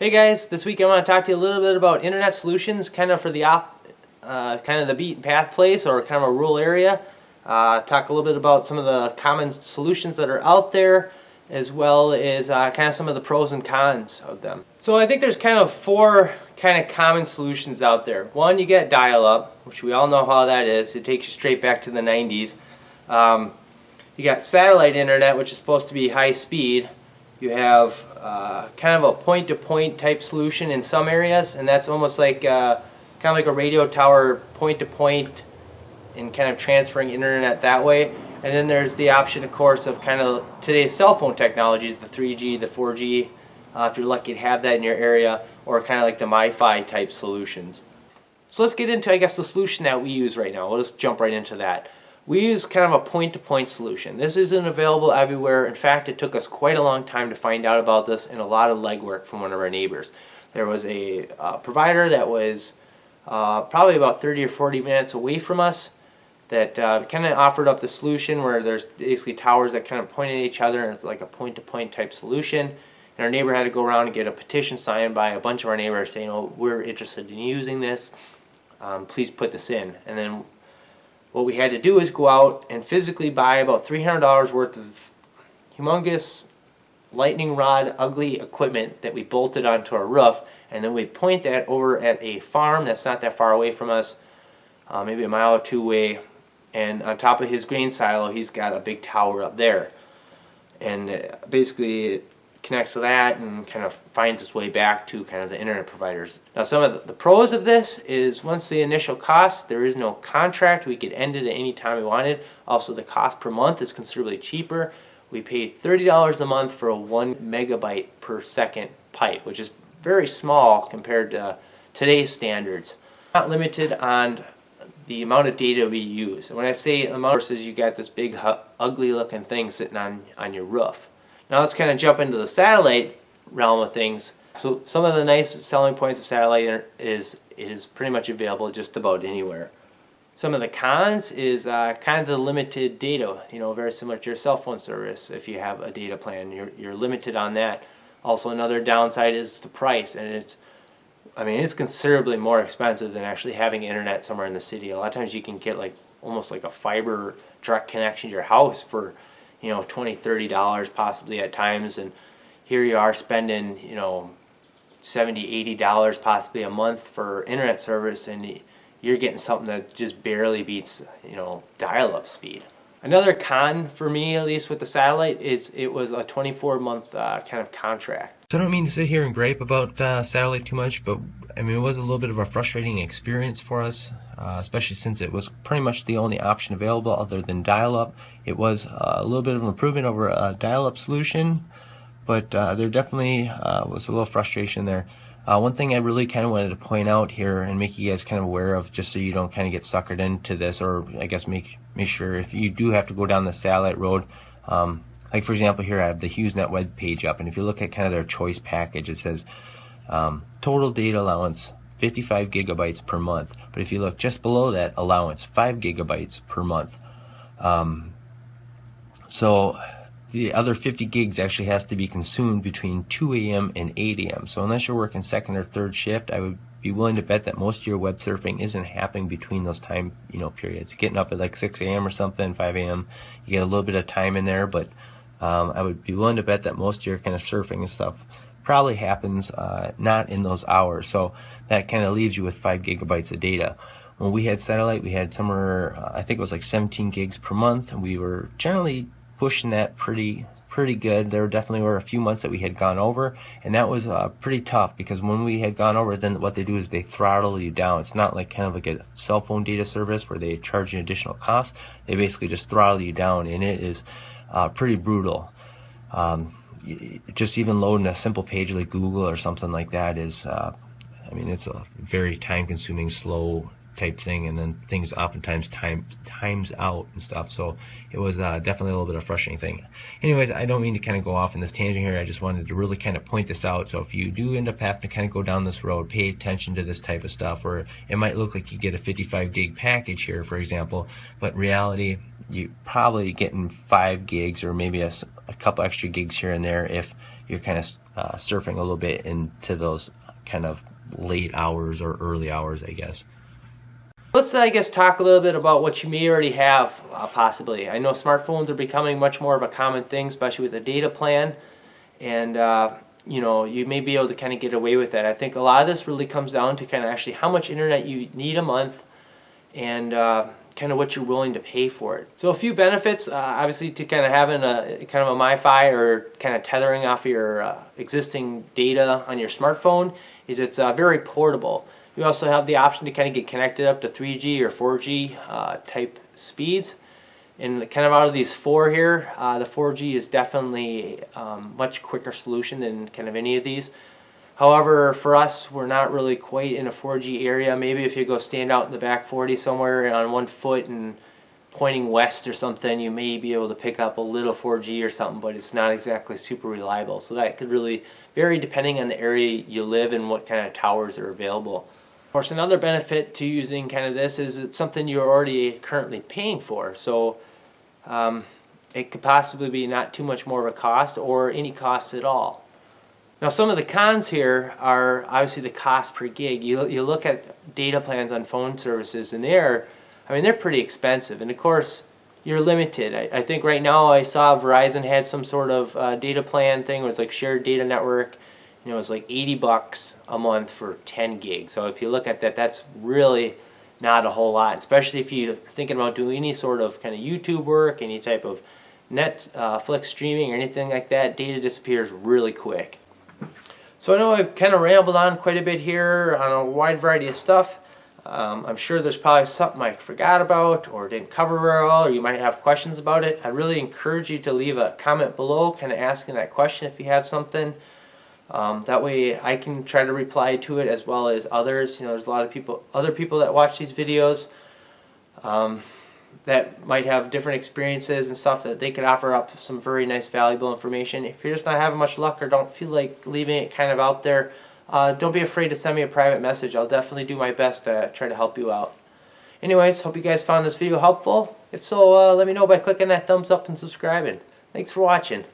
Hey guys, this week I want to talk to you a little bit about internet solutions, kind of for the kind of the beaten path place or kind of a rural area. Talk a little bit about some of the common solutions that are out there, as well as kind of some of the pros and cons of them. So I think there's kind of four kind of common solutions out there. One, you get dial-up, which we all know how that is. It takes you straight back to the 90s. You got satellite internet, which is supposed to be high speed. You have kind of a point-to-point type solution in some areas, and that's almost like kind of like a radio tower point-to-point and kind of transferring internet that way. And then there's the option, of course, of kind of today's cell phone technologies, the 3G, the 4G, if you're lucky to have that in your area, or kind of like the MiFi type solutions. So let's get into, I guess, the solution that we use right now. We'll just jump right into that. We use kind of a point-to-point solution. This isn't available everywhere. In fact, it took us quite a long time to find out about this and a lot of legwork from one of our neighbors. There was a provider that was probably about 30 or 40 minutes away from us that kind of offered up the solution where there's basically towers that kind of point at each other, and it's like a point-to-point type solution. And our neighbor had to go around and get a petition signed by a bunch of our neighbors saying, "Oh, we're interested in using this. Please put this in." And then what we had to do is go out and physically buy about $300 worth of humongous lightning rod ugly equipment that we bolted onto our roof, and then we point that over at a farm that's not that far away from us, maybe a mile or two away, and on top of his grain silo he's got a big tower up there, and basically it connects to that and kind of finds its way back to kind of the internet providers. Now, some of the pros of this is, once the initial cost, there is no contract. We could end it at any time we wanted. Also, the cost per month is considerably cheaper. We pay $30 a month for a 1 megabyte per second pipe, which is very small compared to today's standards. Not limited on the amount of data we use. And when I say amount, versus you got this big ugly looking thing sitting on your roof. Now let's kind of jump into the satellite realm of things. So some of the nice selling points of satellite is pretty much available just about anywhere. Some of the cons is kind of the limited data. You know, very similar to your cell phone service. If you have a data plan, you're limited on that. Also, another downside is the price, and it's considerably more expensive than actually having internet somewhere in the city. A lot of times you can get like almost like a fiber direct connection to your house for, you know, $20, $30 possibly at times, and here you are spending, you know, $70, $80 possibly a month for internet service, and you're getting something that just barely beats, you know, dial-up speed. Another con for me, at least with the satellite, is it was a 24-month kind of contract. So I don't mean to sit here and gripe about satellite too much, but I mean, it was a little bit of a frustrating experience for us, especially since it was pretty much the only option available other than dial-up. It was a little bit of an improvement over a dial-up solution, but there definitely was a little frustration there. One thing I really kind of wanted to point out here and make you guys kind of aware of, just so you don't kind of get suckered into this, or I guess make sure if you do have to go down the satellite road, like for example here I have the HughesNet web page up, and if you look at kind of their choice package, it says total data allowance 55 gigabytes per month, but if you look just below that, allowance 5 gigabytes per month. So the other 50 gigs actually has to be consumed between 2 a.m. and 8 a.m. So unless you're working second or third shift, I would be willing to bet that most of your web surfing isn't happening between those time, you know, periods. Getting up at like 6 a.m. or something, 5 a.m., you get a little bit of time in there, but I would be willing to bet that most of your kind of surfing and stuff probably happens not in those hours. So that kind of leaves you with 5 gigabytes of data. When we had satellite, we had somewhere, I think it was like 17 gigs per month, and we were generally pushing that pretty good. There definitely were a few months that we had gone over, and that was pretty tough, because when we had gone over, then what they do is they throttle you down. It's not like kind of like a cell phone data service where they charge you additional costs. They basically just throttle you down, and it is pretty brutal. Just even loading a simple page like Google or something like that is, it's a very time-consuming, slow type thing, and then things oftentimes times out and stuff. So it was definitely a little bit of a frustrating thing. Anyways, I don't mean to kind of go off in this tangent here. I just wanted to really kind of point this out. So if you do end up having to kind of go down this road, pay attention to this type of stuff, or it might look like you get a 55 gig package here, for example, but in reality you're probably getting 5 gigs or maybe a couple extra gigs here and there if you're kind of surfing a little bit into those kind of late hours or early hours, I guess. Let's, I guess, talk a little bit about what you may already have, possibly. I know smartphones are becoming much more of a common thing, especially with a data plan, and you know, you may be able to kind of get away with that. I think a lot of this really comes down to kind of actually how much internet you need a month, and kind of what you're willing to pay for it. So a few benefits, obviously, to kind of having a kind of a MiFi or kind of tethering off of your existing data on your smartphone is it's very portable. You also have the option to kind of get connected up to 3G or 4G type speeds. And kind of out of these four here, the 4G is definitely much quicker solution than kind of any of these. However, for us, we're not really quite in a 4G area. Maybe if you go stand out in the back 40 somewhere on one foot and pointing west or something, you may be able to pick up a little 4G or something, but it's not exactly super reliable. So that could really vary depending on the area you live and what kind of towers are available. Of course, another benefit to using kind of this is it's something you're already currently paying for. So it could possibly be not too much more of a cost or any cost at all. Now, some of the cons here are obviously the cost per gig. You look at data plans on phone services, and they're pretty expensive. And of course, you're limited. I think right now I saw Verizon had some sort of data plan thing where it's like shared data network. You know, it's like $80 a month for 10 gigs. So if you look at that, that's really not a whole lot, especially if you're thinking about doing any sort of kind of YouTube work, any type of Netflix streaming or anything like that. Data disappears really quick. So I know I've kind of rambled on quite a bit here on a wide variety of stuff. I'm sure there's probably something I forgot about or didn't cover very well, or you might have questions about it. I really encourage you to leave a comment below kind of asking that question if you have something. That way I can try to reply to it as well as others. You know, there's a lot of other people that watch these videos that might have different experiences and stuff that they could offer up some very nice valuable information. If you're just not having much luck or don't feel like leaving it kind of out there, don't be afraid to send me a private message. I'll definitely do my best to try to help you out. Anyways, hope you guys found this video helpful. If so, let me know by clicking that thumbs up and subscribing. Thanks for watching.